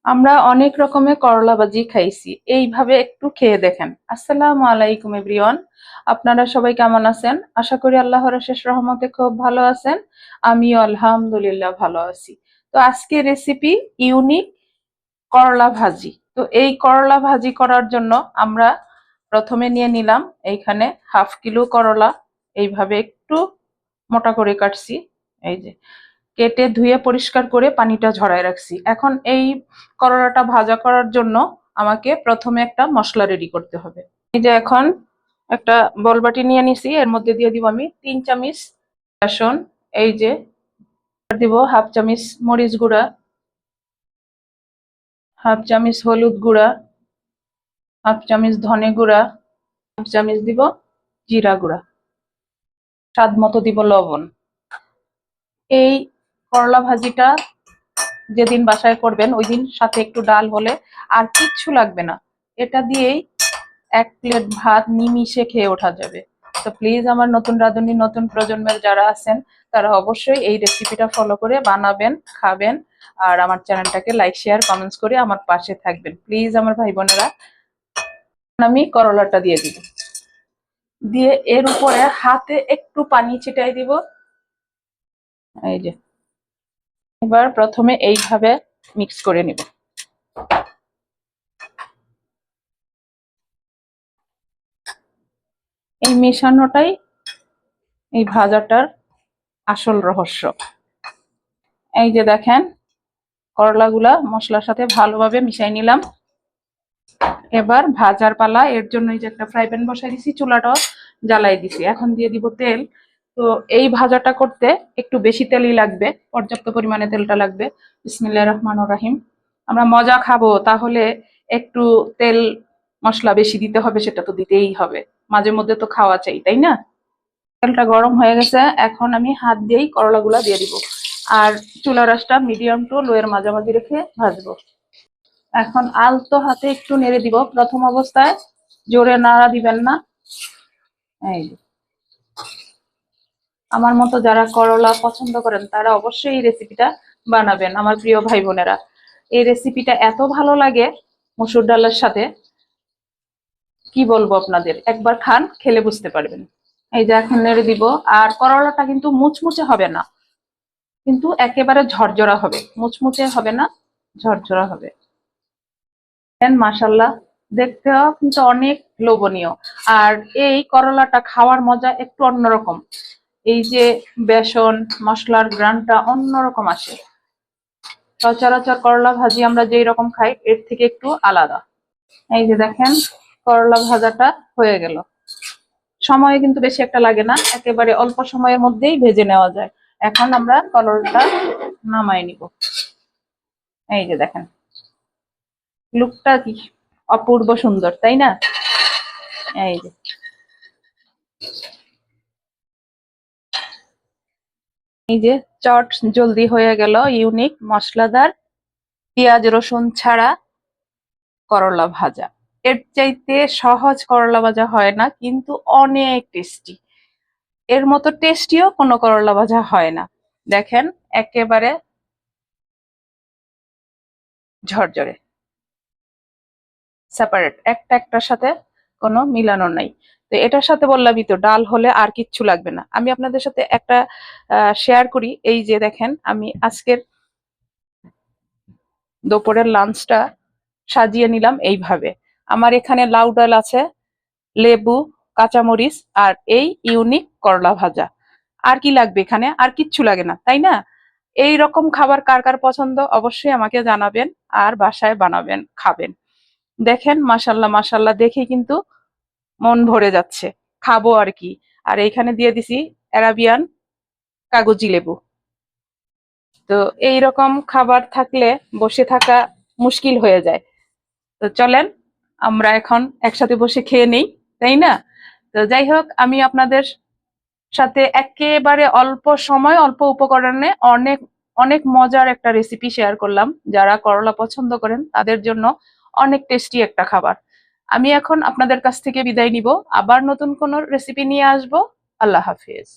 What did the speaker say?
আমরা অনেক রকমের করলা ভাজি খাইছি, এইভাবে একটু খেয়ে দেখেন। আসসালামু আলাইকুম এভরিওয়ান, আপনারা সবাই কেমন আছেন? আশা করি আল্লাহর অশেষ রহমতে খুব ভালো আছেন। আমিও আলহামদুলিল্লাহ ভালো আছি। তো আজকে রেসিপি ইউনিক করলা ভাজি। তো এই করলা ভাজি করার জন্য আমরা প্রথমে নিয়ে নিলাম এইখানে হাফ কিলো করলা, এইভাবে একটু মোটা করে কাটছি। এই যে কেটে ধুয়ে পরিষ্কার করে পানিটা ঝরায় রাখছি। এখন এই করলাটা ভাজা করার জন্য আমাকে প্রথমে একটা মশলা রেডি করতে হবে। এই যে এখন একটা বলবাটি নিয়ে নিছি, এর মধ্যে দিয়ে দিব আমি 3 চামচ বেসন। এই যে দিব হাফ চামচ মরিচ গুঁড়া, হাফ চামচ হলুদ গুঁড়া, হাফ চামচ ধনে গুঁড়া, হাফ চামচ দিব জিরা গুঁড়া, স্বাদ মতো দিব লবণ। এই করলা ভাজিটা যেদিন বাসায় করবেন ওই দিন সাথে একটু ডাল হলে আর কিচ্ছু লাগবে না। এটা দিয়েই 1 প্লেট ভাত নিমিষে খেয়ে ওঠা যাবে। তো প্লিজ আমার নতুন রাঁধুনি নতুন প্রজন্মের যারা আছেন তারা অবশ্যই এই রেসিপিটা ফলো করে বানাবেন, খাবেন। আর আমার চ্যানেলটাকে লাইক শেয়ার কমেন্টস করে আমার পাশে থাকবেন প্লিজ আমার ভাই বোনেরা। আমি করলাটা দিয়ে দিব, দিয়ে এর উপরে হাতে একটু পানি ছিটাই দিব। এই যে এবার প্রথমে এইভাবে মিক্স করে নিব। এই মেশানোটাই এই ভাজাটার আসল রহস্য। এই যে দেখেন করলাগুলা মশলার সাথে ভালোভাবে মিশাই নিলাম। এবার ভাজার পালা। এর জন্য এই যে একটা ফ্রাই প্যান বসাই দিছি, চুলাটাও জ্বালাই দিছি। এখন দিয়ে দিব তেল। তো এই ভাজাটা করতে একটু বেশি তেলই লাগবে, পর্যাপ্ত পরিমাণে তেলটা লাগবে। বিসমিল্লাহির রহমানির রহিম। আমরা মজা খাবো তাহলে একটু তেল মশলা বেশি দিতে হবে, সেটা তো দিতেই হবে, মাঝে মধ্যে তো খাওয়া চাই, তাই না? তেলটা গরম হয়ে গেছে, এখন আমি হাত দিয়েই করলাগুলা দিয়ে দিব। আর চুলার আঁচটা মিডিয়াম টু লো এর মাঝামাঝি রেখে ভাজবো। এখন আলতো হাতে একটু নেড়ে দিব। প্রথম অবস্থায় জোরে নাড়া দিবেন না। এই যে আমার মতো যারা করলা পছন্দ করেন তারা অবশ্যই এই রেসিপিটা বানাবেন আমার প্রিয় ভাই বোনেরা। এই রেসিপিটা এত ভালো লাগে মসুর ডালের সাথে, কি বলবো আপনাদের, একবার খান খেলে বুঝতে পারবেন। এই যে এখন নেড়ে দিব। আর করলাটা কিন্তু মুচমুচে হবে না, কিন্তু একেবারে ঝরঝরা হবে, মুচমুচে হবে না, ঝরঝরা হবে। মাশাল্লাহ, দেখতেও কিন্তু অনেক লোভনীয়। আর এই করলাটা খাওয়ার মজা একটু অন্যরকম। এই যে বেসন মশলার গ্রানটা অন্যরকম আসে। সচরাচর করলা ভাজি আমরা যেই রকম খাই এর থেকে একটু আলাদা। এই যে দেখেন করলা ভাজাটা হয়ে গেল। সময় কিন্তু বেশি একটা লাগে না, একেবারে অল্প সময়ের মধ্যেই ভেজে নেওয়া যায়। এখন আমরা করলাটা নামাই নিব। এই যে দেখেন লুকটা কি অপূর্ব সুন্দর, তাই না? এই যে এই যে চট জলদি হয়ে গেল ইউনিক মশলাদার পেঁয়াজ রসুন ছাড়া করলা ভাজা। এর চাইতে সহজ করলা ভাজা হয় না, কিন্তু অনেক টেস্টি। এর মতো টেস্টিও কোনো করলা ভাজা হয় না। দেখেন একেবারে ঝরঝরে, সেপারেট, একটা একটার সাথে কোনো মিলানো নাই। তো এটার সাথে বললামই তো ডাল হলে আর কিচ্ছু লাগবে না। আমি আপনাদের সাথে একটা শেয়ার করি। এই যে দেখেন আমি আজকের দুপুরের লাঞ্চটা সাজিয়ে নিলাম এইভাবে। আমার এখানে লাউ ডাল আছে, লেবু, কাঁচামরিচ আর এই ইউনিক করলা ভাজা। আর কি লাগবে? এখানে আর কিচ্ছু লাগে না, তাই না? এই রকম খাবার কার কার পছন্দ অবশ্যই আমাকে জানাবেন, আর বাসায় বানাবেন, খাবেন। দেখেন মাশাল্লাহ মাশাল্লাহ, দেখে কিন্তু মন ভরে যাচ্ছে, খাবো আর কি। আর এইখানে দিয়ে দিছি অ্যারাবিয়ান কাগজি লেবু। তো এই রকম খাবার থাকলে বসে থাকা মুশকিল হয়ে যায়। তো চলেন আমরা এখন একসাথে বসে খেয়ে নেই, তাই না? তো যাই হোক, আমি আপনাদের সাথে একেবারে অল্প সময় অল্প উপকরণে অনেক অনেক মজার একটা রেসিপি শেয়ার করলাম। যারা করলা পছন্দ করেন তাদের জন্য অনেক টেস্টি একটা খাবার। আমি এখন আপনাদের কাছ থেকে বিদায় নিব, আবার নতুন কোনো রেসিপি নিয়ে আসবো। আল্লাহ হাফিজ।